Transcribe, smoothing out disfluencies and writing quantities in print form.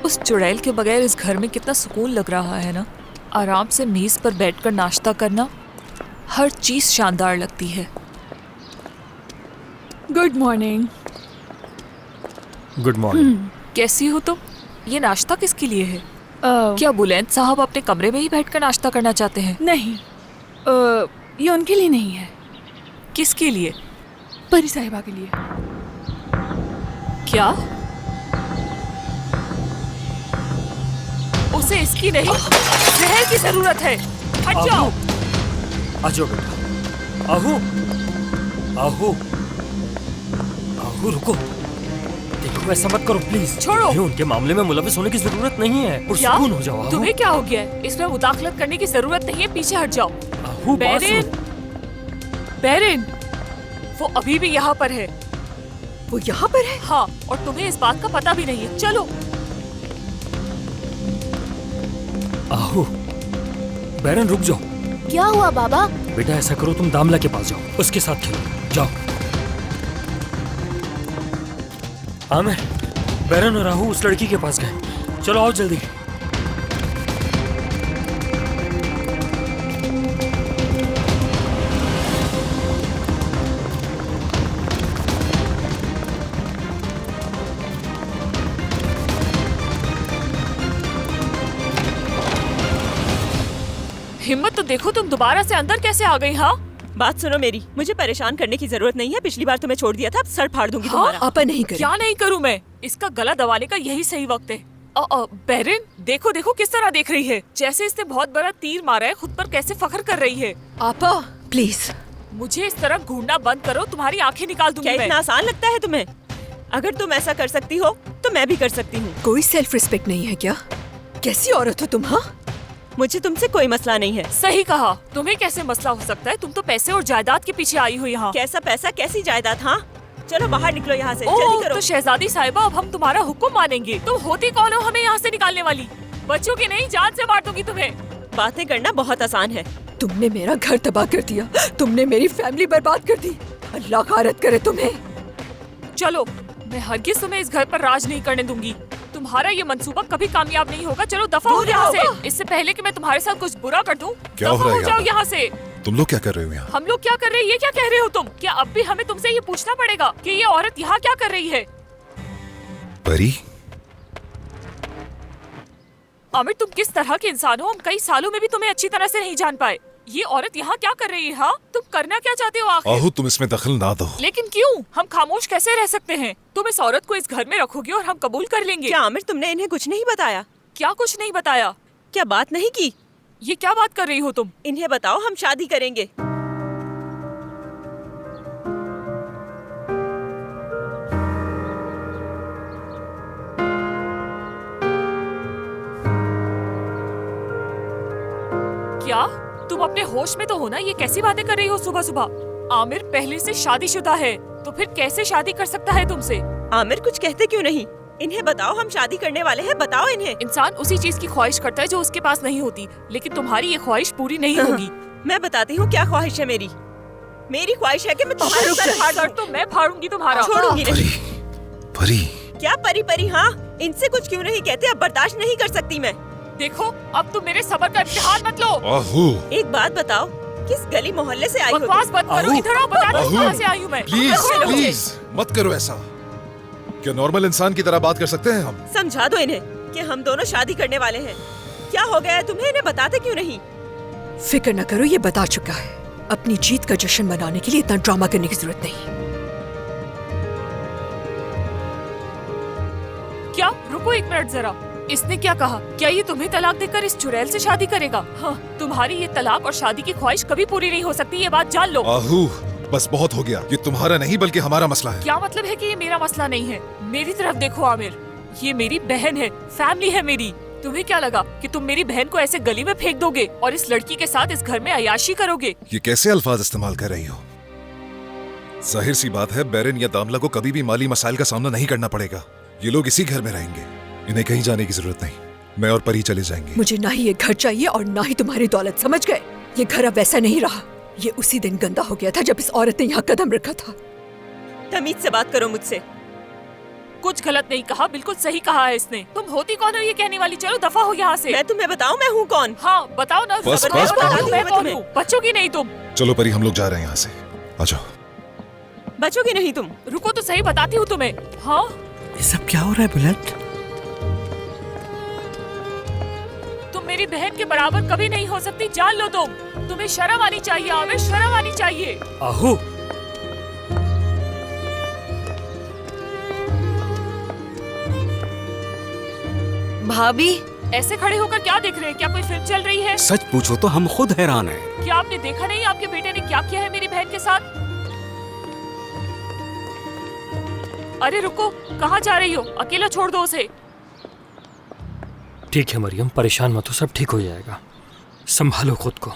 उस चुड़ैल के बगैर इस घर में कितना सुकून लग रहा है ना। आराम से मेज पर बैठकर नाश्ता करना, हर चीज शानदार लगती है। Good morning. Good morning. कैसी हो तुम? ये नाश्ता किसके लिए है? क्या बुलंद साहब अपने कमरे में ही बैठकर नाश्ता करना चाहते हैं? नहीं, ये उनके लिए नहीं है। किसके लिए? परी साहिबा के लिए। क्या? उसे इसकी नहीं, जहर की जरूरत है। हट जाओ। आ जाओ बेटा। आहू, आहू, आहू रुको। देखो ऐसा मत करो प्लीज। छोड़ो। ये उनके मामले में मुलविस होने की जरूरत नहीं है। पुरसुकून हो जाओ। तुम्हें क्या हो गया है? इसमें मुदाखलत करने की जरूरत नहीं है, पीछे हट जाओ। आहू, बेरिन, बेरिन, वो अभी भी यहाँ पर है। वो यहाँ पर है? हाँ, और तुम्हें इस बात का पता भी नहीं है। चलो। आहू, बैरन रुक जाओ। क्या हुआ बाबा? बेटा ऐसा करो, तुम दामला के पास जाओ, उसके साथ खेलो। जाओ। आमिर, बैरन और राहु उस लड़की के पास गए। चलो आओ जल्दी। हिम्मत तो देखो, तुम दोबारा से अंदर कैसे आ गई? हाँ, बात सुनो मेरी, मुझे परेशान करने की जरूरत नहीं है। पिछली बार तुम्हें छोड़ दिया था, अब सर फाड़ दूंगी हाँ? तुम्हारा। आपा नहीं करें। क्या नहीं करूँ मैं? इसका गला दबाने का यही सही वक्त है। बेरिन, देखो देखो किस तरह देख रही है, जैसे इसने बहुत बड़ा तीर मारा है। खुद पर कैसे फख्र कर रही है। आपा प्लीज मुझे इस तरह घूरना बंद करो, तुम्हारी आंखें निकाल दूंगी क्या मैं। इतना आसान लगता है तुम्हें? अगर तुम ऐसा कर सकती हो तो मैं भी कर सकती हूँ। कोई सेल्फ रिस्पेक्ट नहीं है क्या? कैसी औरत हो तुम? हाँ, मुझे तुमसे कोई मसला नहीं है। सही कहा। तुम्हें कैसे मसला हो सकता है? तुम तो पैसे और जायदाद के पीछे आई हो यहाँ। कैसा पैसा, कैसी जायदाद? हाँ चलो बाहर निकलो यहाँ से, ओह, जल्दी करो। तो शहजादी साहिबा, अब हम तुम्हारा हुक्म मानेंगे। तुम होती कौन हो हमें यहाँ से निकालने वाली? बच्चों की नहीं, जान से मार दूंगी तुम्हें। बातें करना बहुत आसान है। तुमने मेरा घर तबाह कर दिया, तुमने मेरी फैमिली बर्बाद कर दी। अल्लाह खारत करे तुम्हें। चलो, मैं हरगिज तुम्हें इस घर पर राज नहीं करने दूंगी। तुम्हारा ये मंसूबा कभी कामयाब नहीं होगा। चलो दफा हो यहाँ से, इससे पहले कि मैं तुम्हारे साथ कुछ बुरा कर दूं। क्या हो दफा रहा है हो जाओ यहाँ? यहाँ से। तुम लोग क्या कर रहे हो यहाँ? हम लोग क्या कर रहे हैं? ये क्या कह रहे हो तुम? क्या अब भी हमें तुमसे ये पूछना पड़ेगा कि ये औरत यहाँ क्या कर रही है? परी, आमिर, तुम किस तरह के इंसान हो? हम कई सालों में भी तुम्हें अच्छी तरह से नहीं जान पाए। ये औरत यहाँ क्या कर रही है? हाँ, तुम करना क्या चाहते हो आखिर? आहू तुम इसमें दखल ना दो। लेकिन क्यों? हम खामोश कैसे रह सकते हैं? तुम इस औरत को इस घर में रखोगे और हम कबूल कर लेंगे। क्या आमिर, तुमने इन्हें कुछ नहीं बताया? क्या कुछ नहीं बताया? क्या बात नहीं की? ये क्या बात कर रही हो तुम? इन्हें बताओ हम शादी करेंगे। क्या तुम अपने होश में तो हो ना? ये कैसी बातें कर रही हो सुबह सुबह? आमिर पहले से शादीशुदा है, तो फिर कैसे शादी कर सकता है तुमसे? आमिर कुछ कहते क्यों नहीं? इन्हें बताओ हम शादी करने वाले हैं, बताओ इन्हें। इंसान उसी चीज की ख्वाहिश करता है जो उसके पास नहीं होती, लेकिन तुम्हारी ये ख्वाहिश पूरी नहीं होगी। मैं बताती हूँ क्या ख्वाहिश है मेरी। मेरी ख्वाहिश है कि मैं तुम्हारा सर फाड़ दूं। सर तो मैं फाड़ूंगी तुम्हारा। छोड़ूंगी परी, नहीं। परी, क्या परी परी? हाँ, इनसे कुछ क्यों नहीं कहते? अब बर्दाश्त नहीं कर सकती मैं। देखो, अब तुम मेरे सब्र का इम्तिहान मत लो। आहू, एक बात बताओ, किस गली मोहल्ले से आई हो? बकवास बंद करो। आहू, इधर आओ, बता दो आहू, कहाँ से आई हूँ मैं। प्लीज चलो। प्लीज मत करो ऐसा। क्या नॉर्मल इंसान की तरह बात कर सकते हैं हम? समझा दो इन्हें कि हम दोनों शादी करने वाले हैं। क्या हो गया है तुम्हें? इन्हें बताते क्यों नहीं? फिक्र न करो, ये बता चुका है। अपनी जीत का जश्न मनाने के लिए इतना ड्रामा करने की जरूरत नहीं। क्या? रुको एक मिनट जरा। इसने क्या कहा? क्या ये तुम्हें तलाक देकर इस चुड़ैल से शादी करेगा? हाँ, तुम्हारी ये तलाक और शादी की ख्वाहिश कभी पूरी नहीं हो सकती, ये बात जान लो। आहू बस बहुत हो गया। ये तुम्हारा नहीं बल्कि हमारा मसला है। क्या मतलब है कि ये मेरा मसला नहीं है? मेरी तरफ देखो आमिर, ये मेरी बहन है, फैमिली है मेरी। तुम्हें क्या लगा कि तुम मेरी बहन को ऐसे गली में फेंक दोगे और इस लड़की के साथ इस घर में अयाशी करोगे? ये कैसे अल्फाज इस्तेमाल कर रही हो? जाहिर सी बात है बैरन या दामला को कभी भी माली मसाइल का सामना नहीं करना पड़ेगा। ये लोग इसी घर में रहेंगे, इन्हें कहीं जाने की जरूरत नहीं। मैं और परी चले जाएंगे। मुझे ना ही ये घर चाहिए और ना ही तुम्हारी दौलत, समझ गए? ये घर अब वैसा नहीं रहा। ये उसी दिन गंदा हो गया था जब इस औरत ने यहाँ कदम रखा था। तमीज से बात करो मुझसे। कुछ गलत नहीं कहा, बिल्कुल सही कहा है इसने। तुम होती कौन हो ये कहने वाली? चलो दफा हो यहाँ से। मैं तुम्हें बताऊं मैं हूँ कौन? हाँ बताओ ना, बस, बताओ बस, ना, बस। मैं कौन हूँ? बच्चों की नहीं तुम। चलो परी, हम लोग जा रहे हैं यहाँ से। आ जाओ। बचोगी नहीं तुम। रुको तो सही, बताती हूँ तुम्हें। हाँ ये सब क्या हो रहा है बुलेट? तुम मेरी बहन के बराबर कभी नहीं हो सकती, जान लो तुम। तुम्हें शर्म आनी चाहिए आमिर, शर्म आनी चाहिए। आहू, भाभी, ऐसे खड़े होकर क्या देख रहे हैं? क्या कोई फिल्म चल रही है? सच पूछो तो हम खुद हैरान हैं। क्या आपने देखा नहीं आपके बेटे ने क्या किया है मेरी बहन के साथ? अरे रुको, कहाँ जा रही हो? अकेला छोड़ दो उसे। ठीक है मरियम, परेशान मत हो, सब ठीक हो जाएगा। संभालो खुद को।